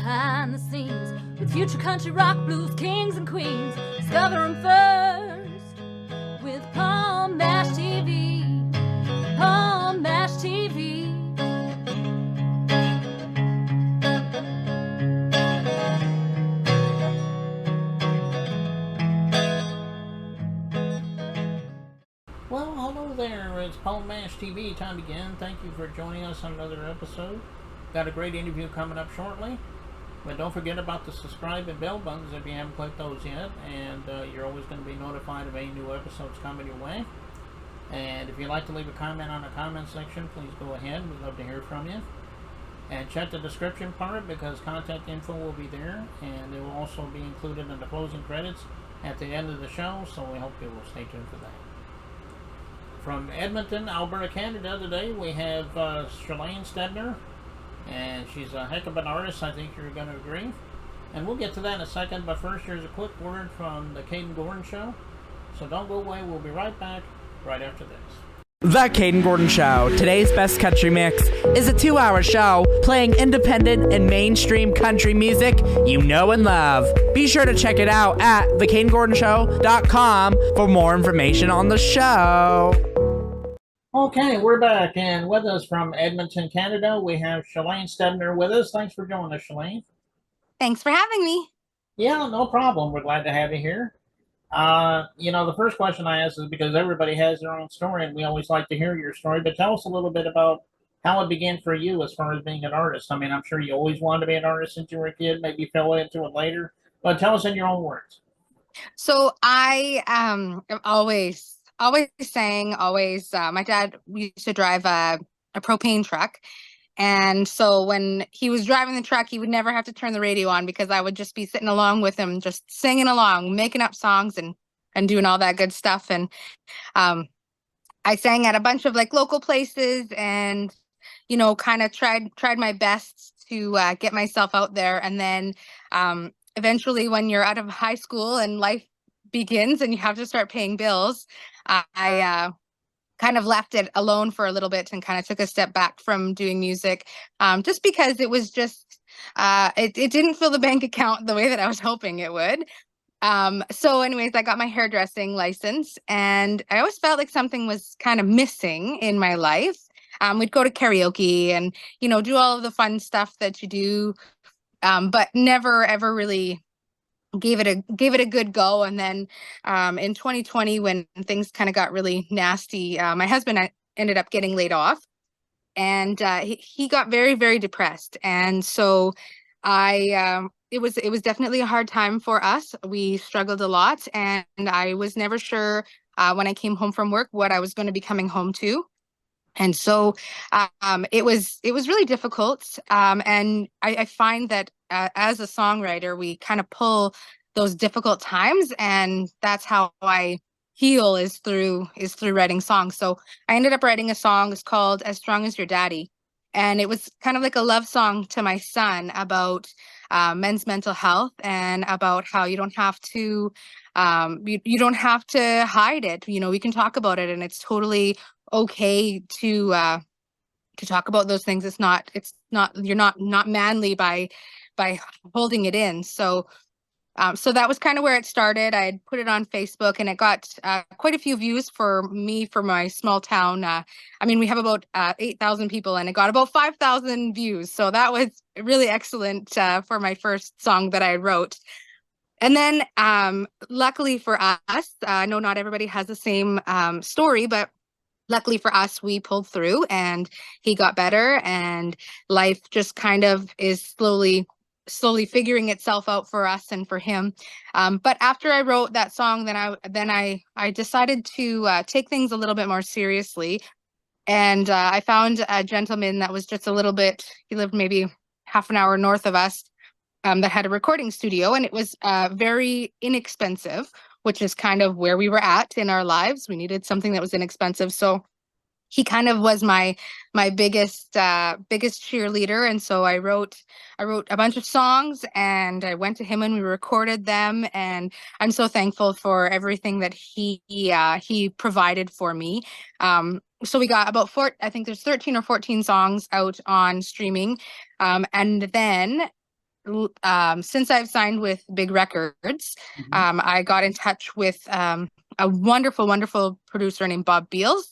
behind the scenes with future country rock blues kings and queens. Discover them first with Palm Mash TV. Palm Mash TV. Well, hello there. It's Palm Mash TV time again. Thank you for joining us on another episode. Got a great interview coming up shortly. But don't forget about the subscribe and bell buttons if you haven't clicked those yet. And you're always going to be notified of any new episodes coming your way. And if you'd like to leave a comment on the comment section, please go ahead. We'd love to hear from you. And check the description part because contact info will be there. And it will also be included in the closing credits at the end of the show. So we hope you will stay tuned for that. From Edmonton, Alberta, Canada, today we have Shalaine Stebner, and she's a heck of an artist. I think you're going to agree. And we'll get to that in a second, but first here's a quick word from the Caden Gordon Show. So don't go away, we'll be right back right after this. The Caden Gordon Show. Today's best country mix is a 2-hour show playing independent and mainstream country music you know and love. Be sure to check it out at thecadengordonshow.com for more information on the show. Okay, we're back, and with us from Edmonton, Canada, we have Shalaine Stebner with us. Thanks for joining us, Shalaine. Thanks for having me. Yeah, no problem. We're glad to have you here. The first question I ask is because everybody has their own story, and we always like to hear your story, but tell us a little bit about how it began for you as far as being an artist. I mean, I'm sure you always wanted to be an artist since you were a kid, maybe fell into it later, but tell us in your own words. So I am always sang, my dad used to drive a propane truck. And so when he was driving the truck, he would never have to turn the radio on because I would just be sitting along with him, just singing along, making up songs and doing all that good stuff. And I sang at a bunch of like local places and, kind of tried my best to get myself out there. And then eventually when you're out of high school and life begins and you have to start paying bills, I kind of left it alone for a little bit and kind of took a step back from doing music just because it was just, it didn't fill the bank account the way that I was hoping it would. So anyways, I got my hairdressing license and I always felt like something was kind of missing in my life. We'd go to karaoke and, do all of the fun stuff that you do, but never ever really gave it a good go. And then in 2020, when things kind of got really nasty, my husband ended up getting laid off, and he got very, very depressed. And so it was definitely a hard time for us. We struggled a lot, and I was never sure when I came home from work what I was going to be coming home to. And so it was really difficult. And I find that as a songwriter, we kind of pull those difficult times, and that's how I heal is through writing songs. So I ended up writing a song. It's called As Strong as Your Daddy. And it was kind of like a love song to my son about men's mental health and about how you don't have to you don't have to hide it. We can talk about it, and it's totally okay to talk about those things. It's not you're not manly by holding it in. So that was kind of where it started. I had put it on Facebook, and it got quite a few views for my small town. We have about 8,000 people, and it got about 5,000 views. So that was really excellent for my first song that I wrote. And then luckily for us, I know not everybody has the same story, but luckily for us, we pulled through and he got better, and life just kind of is slowly figuring itself out for us and for him. But after I wrote that song, then I decided to take things a little bit more seriously. And I found a gentleman that was just a little bit, he lived maybe half an hour north of us, that had a recording studio, and it was very inexpensive, which is kind of where we were at in our lives. We needed something that was inexpensive. So he kind of was my biggest cheerleader. And so I wrote a bunch of songs, and I went to him and we recorded them. And I'm so thankful for everything that he provided for me. So we got about I think there's 13 or 14 songs out on streaming. And then since I've signed with Big Records, Mm-hmm. I got in touch with a wonderful, wonderful producer named Bob Beals.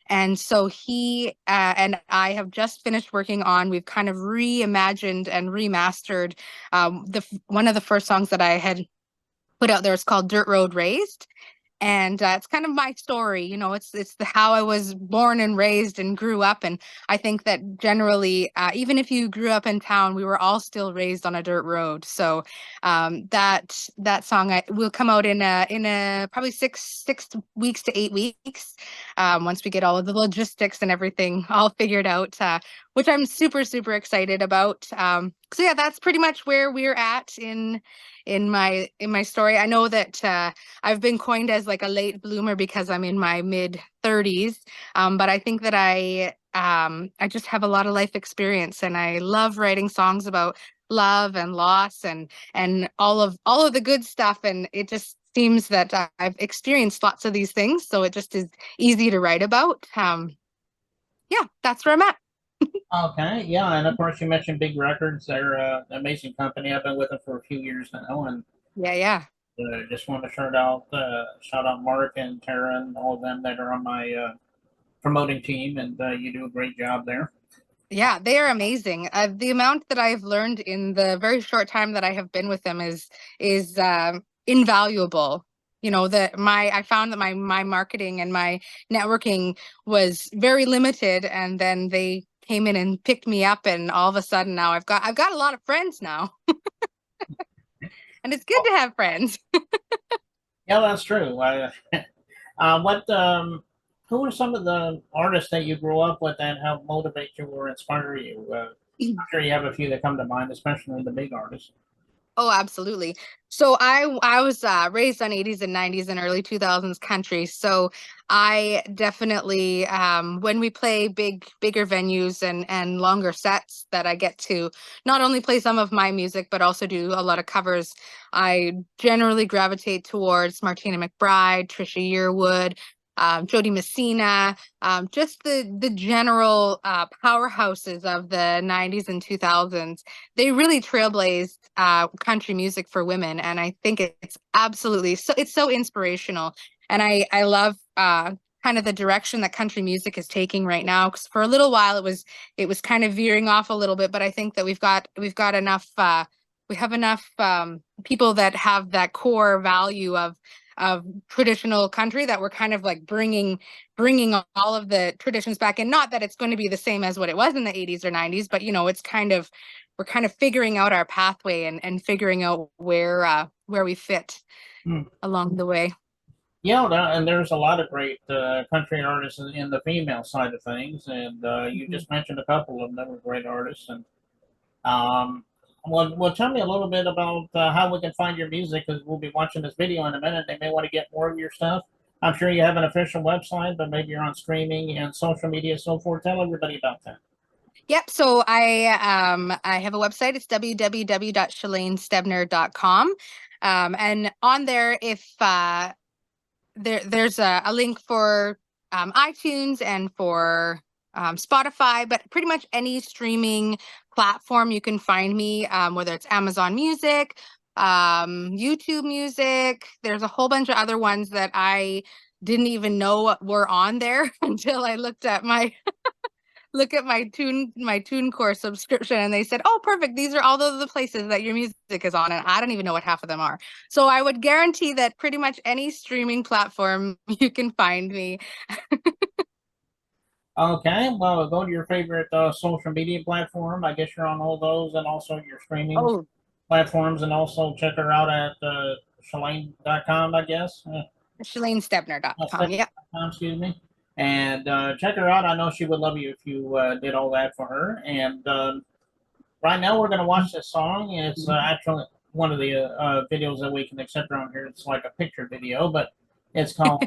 And so he and I have just finished working on, we've kind of reimagined and remastered one of the first songs that I had put out there. Is called Dirt Road Raised. And it's kind of my story, it's the how I was born and raised and grew up. And I think that generally, even if you grew up in town, we were all still raised on a dirt road. So that song will come out in a probably 6 weeks to 8 weeks, once we get all of the logistics and everything all figured out, which I'm super, super excited about. So yeah, that's pretty much where we're at in my story. I know that I've been coined as like a late bloomer because I'm in my mid 30s. But I think that I just have a lot of life experience, and I love writing songs about love and loss and all of the good stuff. And it just seems that I've experienced lots of these things, so it just is easy to write about. Yeah, that's where I'm at. Okay, yeah, and of course you mentioned Big Records. They're an amazing company. I've been with them for a few years now, and Yeah, yeah. just want to shout out Mark and Tara and all of them that are on my promoting team, and you do a great job there. Yeah, they are amazing. The amount that I've learned in the very short time that I have been with them is invaluable. I found that my marketing and my networking was very limited, and then they came in and picked me up, and all of a sudden now I've got a lot of friends now, and it's good to have friends. Yeah, that's true. What who are some of the artists that you grew up with that helped motivate you or inspire you? I'm sure you have a few that come to mind, especially the big artists. Oh, absolutely. So I was raised on 80s and 90s and early 2000s country. So I definitely, when we play bigger venues and longer sets, that I get to not only play some of my music but also do a lot of covers, I generally gravitate towards Martina McBride, Trisha Yearwood, Jody Messina, just the general powerhouses of the 90s and 2000s. They really trailblazed country music for women, and I think it's so inspirational. And I love kind of the direction that country music is taking right now, because for a little while it was kind of veering off a little bit, but I think that we've got enough we have enough people that have that core value of traditional country, that we're kind of like bringing all of the traditions back. And not that it's going to be the same as what it was in the 80s or 90s, but it's kind of, we're kind of figuring out our pathway and figuring out where we fit Hmm. along the way. Yeah, and there's a lot of great country artists in the female side of things, and you Mhm. just mentioned a couple of them that were great artists. And um, well, tell me a little bit about how we can find your music, because we'll be watching this video in a minute. They may want to get more of your stuff. I'm sure you have an official website, but maybe you're on streaming and social media, so forth. Tell everybody about that. Yep. So I have a website. It's www.shalainestebner.com. And on there, if there's a link for iTunes and for Spotify, but pretty much any streaming platform you can find me, whether it's Amazon Music, YouTube Music. There's a whole bunch of other ones that I didn't even know were on there until I look at my TuneCore subscription, and they said, "Oh, perfect. These are all the places that your music is on." And I don't even know what half of them are. So I would guarantee that pretty much any streaming platform you can find me. Okay, well, go to your favorite social media platform. I guess you're on all those, and also your streaming Oh, platforms, and also check her out at Shalaine.com, I guess. ShalaneStebner.com. Yep. Stebner.com, excuse me. And check her out. I know she would love you if you did all that for her. And right now, we're going to watch this song. It's actually one of the videos that we can accept around here. It's like a picture video, but it's called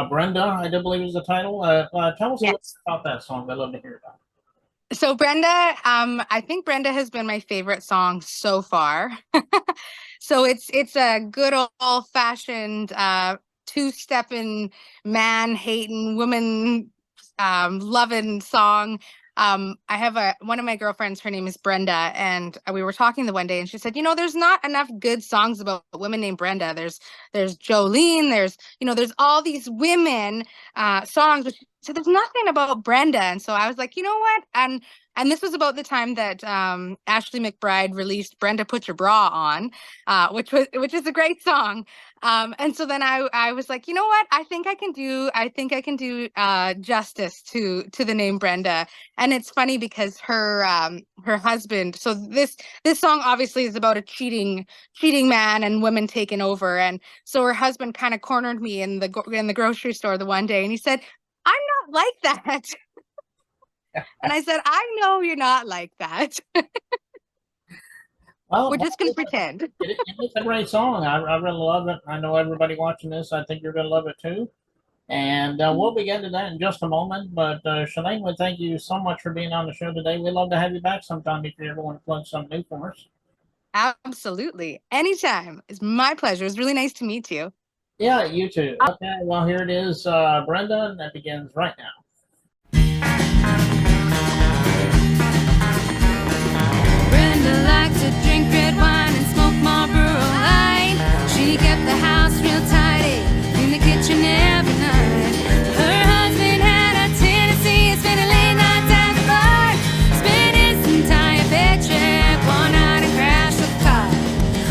Brenda, I do believe is the title. Tell us a little Yes. bit about that song. I'd love to hear about So Brenda, I think Brenda has been my favorite song so far. So it's a good old fashioned two-stepping, man hating, woman loving song. I have one of my girlfriends, her name is Brenda, and we were talking the one day, and she said, there's not enough good songs about women named Brenda. There's Jolene, there's all these women songs, but she said there's nothing about Brenda. And so I was like, you know what? And this was about the time that Ashley McBryde released "Brenda Put Your Bra On," which is a great song. And so then I was like, you know what? I think I can do justice to the name Brenda. And it's funny because her husband. So this song obviously is about a cheating man and women taking over. And so her husband kind of cornered me in the grocery store the one day, and he said, "I'm not like that." And I said, "I know you're not like that." Well, we're just gonna pretend. It's a great song. I really love it. I know everybody watching this, I think you're going to love it too. And we'll be getting to that in just a moment. But Shalaine, we thank you so much for being on the show today. We'd love to have you back sometime if you ever want to plug something new for us. Absolutely. Anytime. It's my pleasure. It was really nice to meet you. Yeah, you too. Okay, well, here it is, Brenda, and that begins right now. Brenda liked to drink red wine and smoke Marlboro Light. She kept the house real tidy in the kitchen every night. Her husband had a tendency of spending late nights at the bar, spent his entire paycheck one night and crashed the car.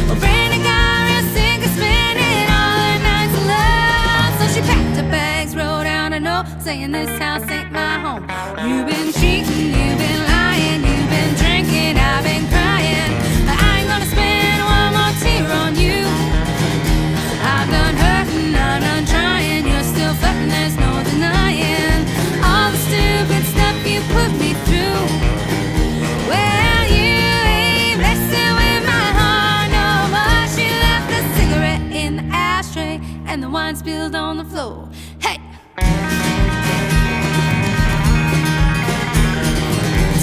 Well, Brenda got real sick of spending all her nights alone, so she packed her bags, wrote out a note saying, "This house ain't my home. You've been cheating, you've been lying, you've been drinking, I've been crying. I ain't gonna spend one more tear on you. I'm done hurting, I'm done trying. You're still flirting, there's no denying all the stupid stuff you put me through. Well, you ain't messing with my heart no more." She left the cigarette in the ashtray and the wine spilled on the floor. Hey!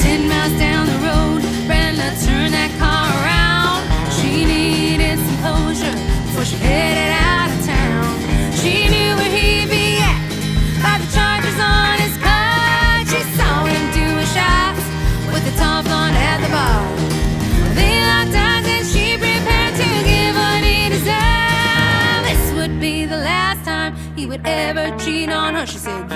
10 miles down the road, Brenda turned that car around. She needed some closure before she headed out of town. She knew where he'd be at by the charges on his car. She saw him doing shots with the tall blonde at the bar. They locked eyes and she prepared to give what he deserved. This would be the last time he would ever cheat on her. She said,